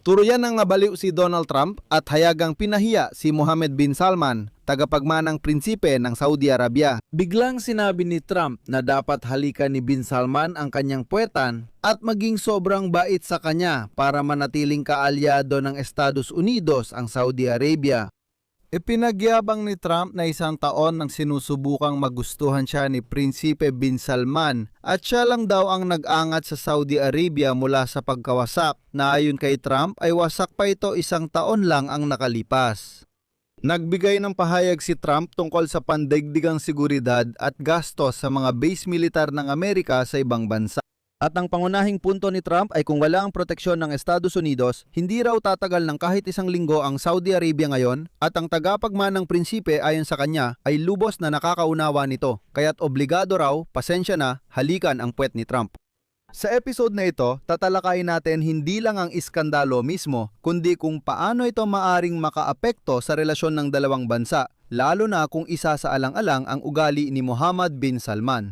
Tuluyan ng nabaliw si Donald Trump at hayagang pinahiya si Mohammed bin Salman, tagapagmanang prinsipe ng Saudi Arabia. Biglang sinabi ni Trump na dapat halikan ni bin Salman ang kanyang puwetan at maging sobrang bait sa kanya para manatiling kaalyado ng Estados Unidos ang Saudi Arabia. Ipinagyabang ni Trump na 1 taon nang sinusubukang magustuhan siya ni Prinsipe bin Salman at siya lang daw ang nag-angat sa Saudi Arabia mula sa pagkawasak na ayon kay Trump ay wasak pa ito 1 taon lang ang nakalipas. Nagbigay ng pahayag si Trump tungkol sa pandaigdigang seguridad at gastos sa mga base militar ng Amerika sa ibang bansa. At ang pangunahing punto ni Trump ay kung wala ang proteksyon ng Estados Unidos, hindi raw tatagal ng kahit 1 linggo ang Saudi Arabia ngayon at ang tagapagmanang prinsipe ayon sa kanya ay lubos na nakakaunawa nito. Kaya't obligado raw, pasensya na, halikan ang puwet ni Trump. Sa episode na ito, tatalakayin natin hindi lang ang iskandalo mismo, kundi kung paano ito maaring makaapekto sa relasyon ng dalawang bansa, lalo na kung isa sa alang-alang ang ugali ni Mohammed bin Salman.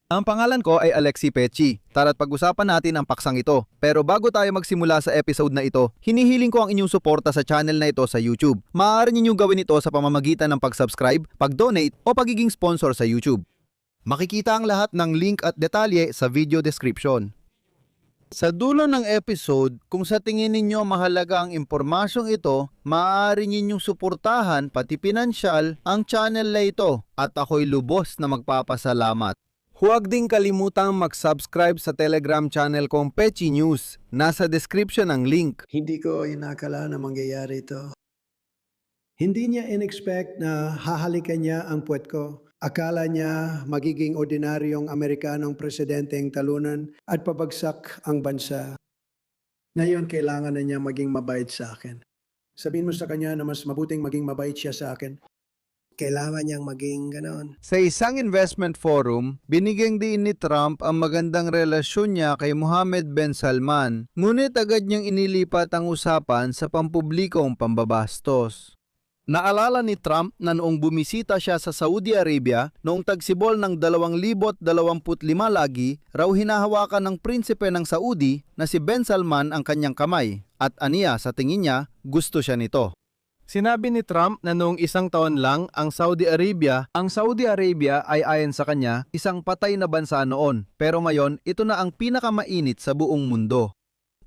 Ang pangalan ko ay Alexi Pechi. Tara't pag-usapan natin ang paksang ito. Pero bago tayo magsimula sa episode na ito, hinihiling ko ang inyong suporta sa channel na ito sa YouTube. Maaari ninyong gawin ito sa pamamagitan ng pag-subscribe, pag-donate o pagiging sponsor sa YouTube. Makikita ang lahat ng link at detalye sa video description. Sa dulo ng episode, kung sa tingin ninyo mahalaga ang impormasyong ito, maaari ninyong suportahan pati pinansyal ang channel na ito at ako'y lubos na magpapasalamat. Huwag ding kalimutang mag-subscribe sa Telegram channel kong Pechi News. Nasa description ang link. Hindi ko inakala na mangyayari ito. Hindi niya in-expect na hahalikan niya ang puwet ko. Akala niya magiging ordinaryong Amerikanong presidenteng talunan at pabagsak ang bansa. Ngayon kailangan na niya maging mabait sa akin. Sabihin mo sa kanya na mas mabuting maging mabait siya sa akin. Kailangan niyang maging ganon. Sa isang investment forum, binigyang diin ni Trump ang magandang relasyon niya kay Mohammed bin Salman, ngunit agad niyang inilipat ang usapan sa pampublikong pambabastos. Naalala ni Trump na noong bumisita siya sa Saudi Arabia noong tagsibol ng 2025 lagi, raw hinahawakan ng prinsipe ng Saudi na si bin Salman ang kanyang kamay at aniya sa tingin niya gusto siya nito. Sinabi ni Trump na noong 1 taon lang ang Saudi Arabia ay ayon sa kanya isang patay na bansa noon, pero ngayon ito na ang pinakamainit sa buong mundo.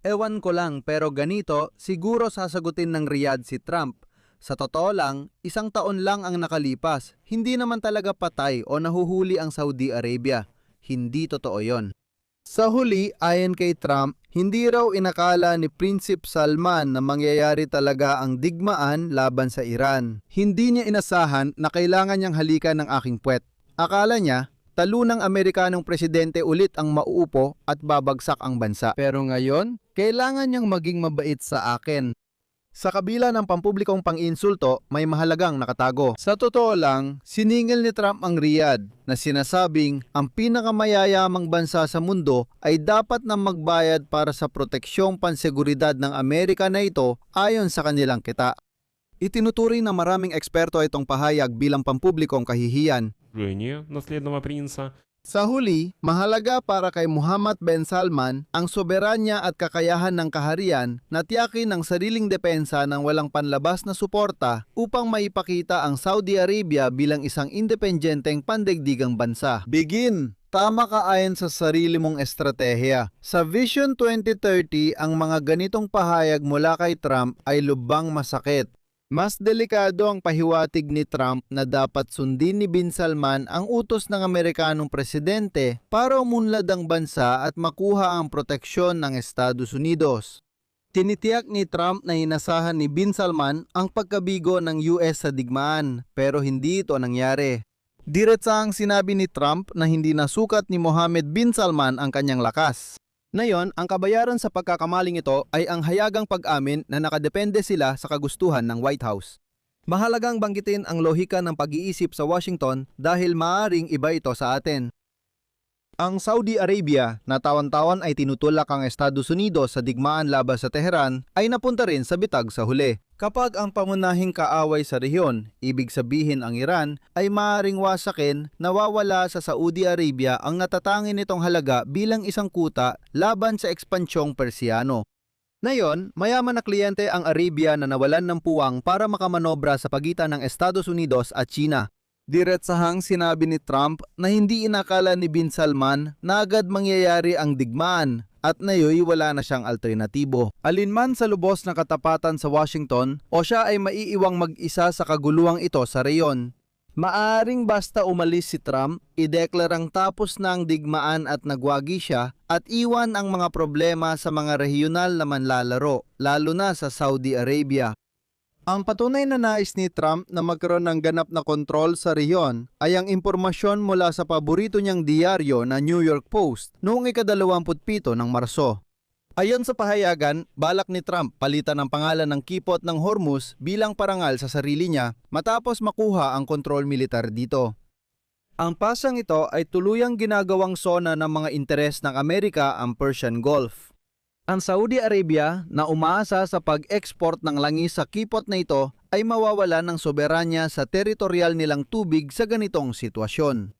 Ewan ko lang pero ganito siguro sasagutin ng Riyadh si Trump. Sa totoo lang, 1 taon lang ang nakalipas, hindi naman talaga patay o nahuhuli ang Saudi Arabia. Hindi totoo yon. Sa huli, ayon kay Trump, hindi raw inakala ni Prinsip Salman na mangyayari talaga ang digmaan laban sa Iran. Hindi niya inasahan na kailangan niyang halikan ng aking puwet. Akala niya, talunang Amerikanong presidente ulit ang mauupo at babagsak ang bansa. Pero ngayon, kailangan niyang maging mabait sa akin. Sa kabila ng pampublikong pang-insulto, may mahalagang nakatago. Sa totoo lang, siningil ni Trump ang Riyadh na sinasabing ang pinakamayayamang bansa sa mundo ay dapat na magbayad para sa proteksyong panseguridad ng Amerika na ito ayon sa kanilang kita. Itinuturing ng maraming eksperto itong pahayag bilang pampublikong kahihiyan. Наследного принца. Sa huli, mahalaga para kay Mohammed bin Salman ang soberanya at kakayahan ng kaharian na tiyakin ang sariling depensa ng walang panlabas na suporta upang maipakita ang Saudi Arabia bilang isang independenteng pandaigdigang bansa. Begin! Tama ka ayon sa sarili mong estratehiya. Sa Vision 2030, ang mga ganitong pahayag mula kay Trump ay lubang masakit. Mas delikado ang pahiwatig ni Trump na dapat sundin ni bin Salman ang utos ng Amerikanong presidente para umunlad ang bansa at makuha ang proteksyon ng Estados Unidos. Tinitiyak ni Trump na inasahan ni bin Salman ang pagkabigo ng US sa digmaan, pero hindi ito nangyari. Diretsahang sinabi ni Trump na hindi nasukat ni Mohammed bin Salman ang kanyang lakas. Ngayon, ang kabayaran sa pagkakamaling ito ay ang hayagang pag-amin na nakadepende sila sa kagustuhan ng White House. Mahalagang banggitin ang lohika ng pag-iisip sa Washington dahil maaaring iba ito sa atin. Ang Saudi Arabia na taon-taon ay tinutulak ang Estados Unidos sa digmaan laban sa Tehran ay napunta rin sa bitag sa huli. Kapag ang pangunahing kaaway sa rehiyon, ibig sabihin ang Iran, ay maaaring wasakin, nawawala sa Saudi Arabia ang natatangin nitong halaga bilang isang kuta laban sa ekspansyong Persiano. Ngayon, mayaman na kliyente ang Arabia na nawalan ng puwang para makamanobra sa pagitan ng Estados Unidos at China. Diretsahang sinabi ni Trump na hindi inakala ni Bin Salman na agad mangyayari ang digmaan at ngayon wala na siyang alternatibo. Alinman sa lubos na katapatan sa Washington o siya ay maiiwang mag-isa sa kaguluhang ito sa reyon. Maaring basta umalis si Trump, ideklarang tapos na ang digmaan at nagwagi siya at iwan ang mga problema sa mga regional na manlalaro, lalo na sa Saudi Arabia. Ang patunay na nais ni Trump na magkaroon ng ganap na kontrol sa rehiyon ay ang impormasyon mula sa paborito niyang diaryo na New York Post noong ika-27 ng Marso. Ayon sa pahayagan, balak ni Trump palitan ang pangalan ng kipot ng Hormuz bilang parangal sa sarili niya matapos makuha ang kontrol militar dito. Ang pasang ito ay tuluyang ginagawang sona ng mga interes ng Amerika ang Persian Gulf. Ang Saudi Arabia na umaasa sa pag-export ng langis sa kipot na ito ay mawawalan ng soberanya sa teritorial nilang tubig sa ganitong sitwasyon.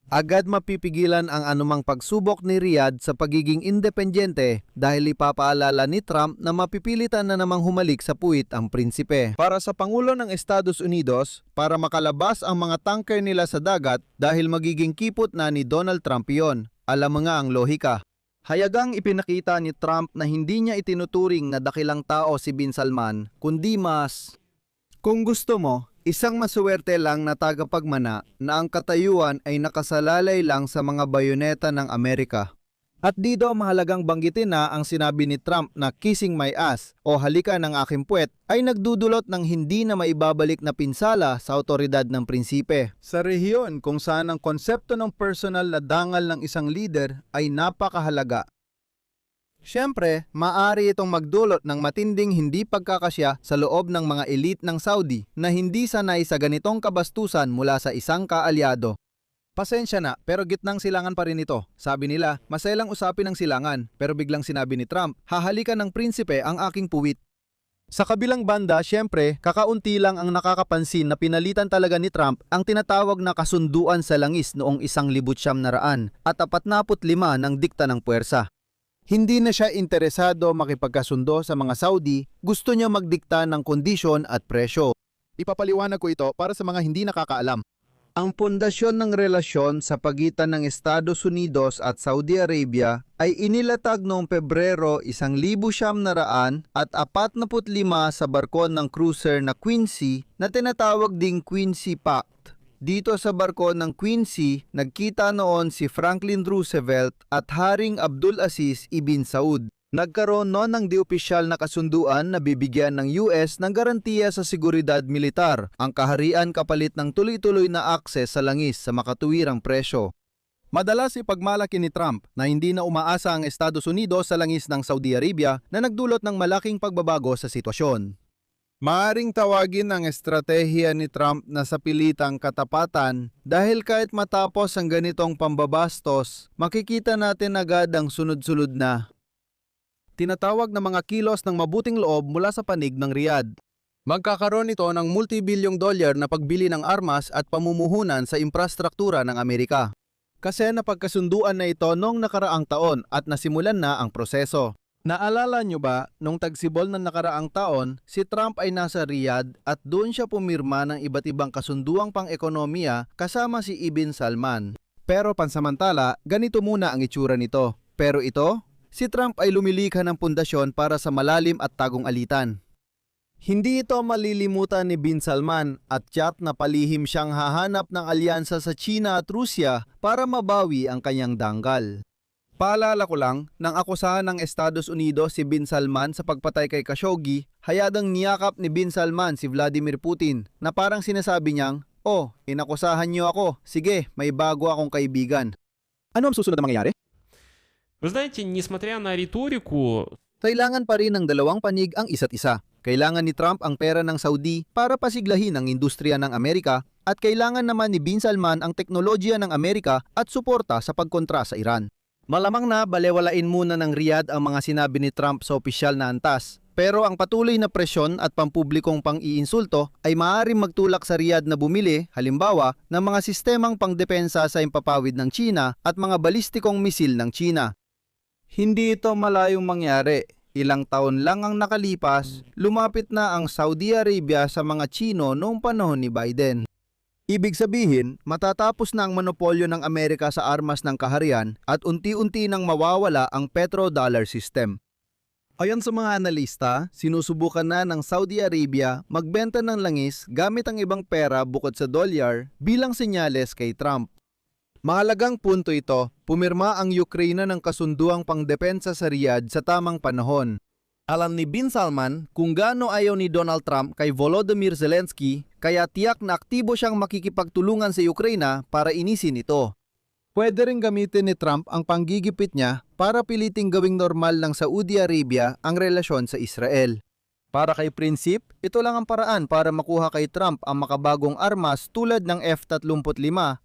Agad mapipigilan ang anumang pagsubok ni Riyadh sa pagiging independyente dahil ipapaalala ni Trump na mapipilitan na namang humalik sa puwit ang prinsipe. Para sa Pangulo ng Estados Unidos, para makalabas ang mga tanker nila sa dagat dahil magiging kipot na ni Donald Trump iyon. Alam mo nga ang lohika. Hayagang ipinakita ni Trump na hindi niya itinuturing na dakilang tao si Bin Salman, kundi mas, kung gusto mo, isang masuwerte lang na tagapagmana na ang katayuan ay nakasalalay lang sa mga bayoneta ng Amerika. At dito mahalagang banggitin na ang sinabi ni Trump na kissing my ass o halika ng aking puwet ay nagdudulot ng hindi na maibabalik na pinsala sa awtoridad ng prinsipe. Sa rehiyon kung saan ang konsepto ng personal na dangal ng isang leader ay napakahalaga. Siyempre, maaari itong magdulot ng matinding hindi pagkakasya sa loob ng mga elite ng Saudi na hindi sanay sa ganitong kabastusan mula sa isang kaalyado. Pasensya na, pero gitnang silangan pa rin ito. Sabi nila, masayang usapin ang silangan, pero biglang sinabi ni Trump, hahalikan ng prinsipe ang aking puwit. Sa kabilang banda, siyempre, kakaunti lang ang nakakapansin na pinalitan talaga ni Trump ang tinatawag na kasunduan sa langis noong 1900 at 45 ng dikta ng puwersa. Hindi na siya interesado makipagkasundo sa mga Saudi, gusto niya magdikta ng kondisyon at presyo. Ipapaliwanag ko ito para sa mga hindi nakakaalam. Ang pundasyon ng relasyon sa pagitan ng Estados Unidos at Saudi Arabia ay inilatag noong Pebrero 1945 sa barko ng cruiser na Quincy na tinatawag ding Quincy Pact. Dito sa barko ng Quincy, nagkita noon si Franklin Roosevelt at Haring Abdul Aziz Ibn Saud. Nagkaroon noon ng di-opisyal na kasunduan na bibigyan ng US ng garantiya sa seguridad militar, ang kaharian kapalit ng tuloy-tuloy na akses sa langis sa makatuwirang presyo. Madalas ipagmalaki ni Trump na hindi na umaasa ang Estados Unidos sa langis ng Saudi Arabia na nagdulot ng malaking pagbabago sa sitwasyon. Maaring tawagin ang estratehiya ni Trump na sa pilitang katapatan dahil kahit matapos ang ganitong pambabastos, makikita natin agad ang sunod-sunod na tinatawag na mga kilos ng mabuting loob mula sa panig ng Riyadh. Magkakaroon ito ng multibilyong dolyar na pagbili ng armas at pamumuhunan sa infrastruktura ng Amerika. Kasi napagkasunduan na ito noong nakaraang taon at nasimulan na ang proseso. Naalala nyo ba, nung tagsibol ng nakaraang taon, si Trump ay nasa Riyadh at doon siya pumirma ng iba't ibang kasunduang pang-ekonomiya kasama si Ibn Salman. Pero pansamantala, ganito muna ang itsura nito. Pero ito, si Trump ay lumilikha ng pundasyon para sa malalim at tagong alitan. Hindi ito malilimutan ni Bin Salman at tiyak na palihim siyang hahanap ng alyansa sa China at Rusya para mabawi ang kanyang dangkal. Paalala ko lang, nang akusahan ng Estados Unidos si Bin Salman sa pagpatay kay Khashoggi, hayadang niyakap ni Bin Salman si Vladimir Putin na parang sinasabi niyang, "Oh, inakusahan niyo ako, sige, may bago akong kaibigan." Ano ang susunod na mangyayari? Вы знаете, несмотря на риторику, Kailangan pa rin ng dalawang panig ang isa't isa. Kailangan ni Trump ang pera ng Saudi para pasiglahin ang industriya ng Amerika at kailangan naman ni Bin Salman ang teknolohiya ng Amerika at suporta sa pagkontra sa Iran. Malamang na balewalain muna ng Riyadh ang mga sinabi ni Trump sa opisyal na antas. Pero ang patuloy na presyon at pampublikong pang-iinsulto ay maaaring magtulak sa Riyadh na bumili, halimbawa, ng mga sistemang pangdepensa sa impapawid ng China at mga balistikong misil ng China. Hindi ito malayong mangyari. Ilang taon lang ang nakalipas, lumapit na ang Saudi Arabia sa mga Chino noong panahon ni Biden. Ibig sabihin, matatapos na ang monopolyo ng Amerika sa armas ng kaharian at unti-unti nang mawawala ang petrodollar system. Ayon sa mga analista, sinusubukan na ng Saudi Arabia magbenta ng langis gamit ang ibang pera bukod sa dolyar bilang senyales kay Trump. Mahalagang punto ito, pumirma ang Ukraine ng kasunduang pangdepensa sa Riyadh sa tamang panahon. Alam ni Bin Salman kung gaano ayaw ni Donald Trump kay Volodymyr Zelensky, kaya tiyak na aktibo siyang makikipagtulungan sa Ukraine para inisin ito. Pwede rin gamitin ni Trump ang panggigipit niya para piliting gawing normal ng Saudi Arabia ang relasyon sa Israel. Para kay Prinsip, ito lang ang paraan para makuha kay Trump ang makabagong armas tulad ng F-35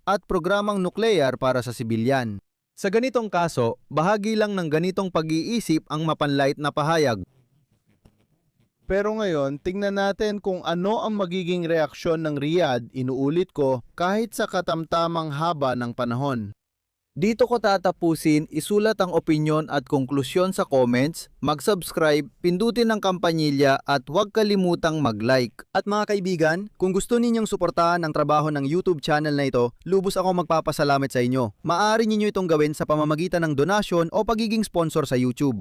at programang nuklear para sa sibilyan. Sa ganitong kaso, bahagi lang ng ganitong pag-iisip ang mapanlait na pahayag. Pero ngayon, tingnan natin kung ano ang magiging reaksyon ng Riyadh, inuulit ko, kahit sa katamtamang haba ng panahon. Dito ko tatapusin, isulat ang opinyon at konklusyon sa comments, mag-subscribe, pindutin ang kampanilya at huwag kalimutang mag-like. At mga kaibigan, kung gusto ninyong suportahan ang trabaho ng YouTube channel na ito, lubos ako magpapasalamat sa inyo. Maaari ninyo itong gawin sa pamamagitan ng donasyon o pagiging sponsor sa YouTube.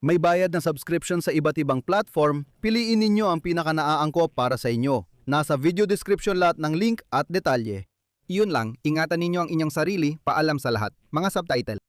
May bayad na subscription sa iba't ibang platform, piliin ninyo ang pinaka-naaangkop para sa inyo. Nasa video description lahat ng link at detalye. Iyon lang, ingatan ninyo ang inyong sarili, paalam sa lahat. Mga subtitle.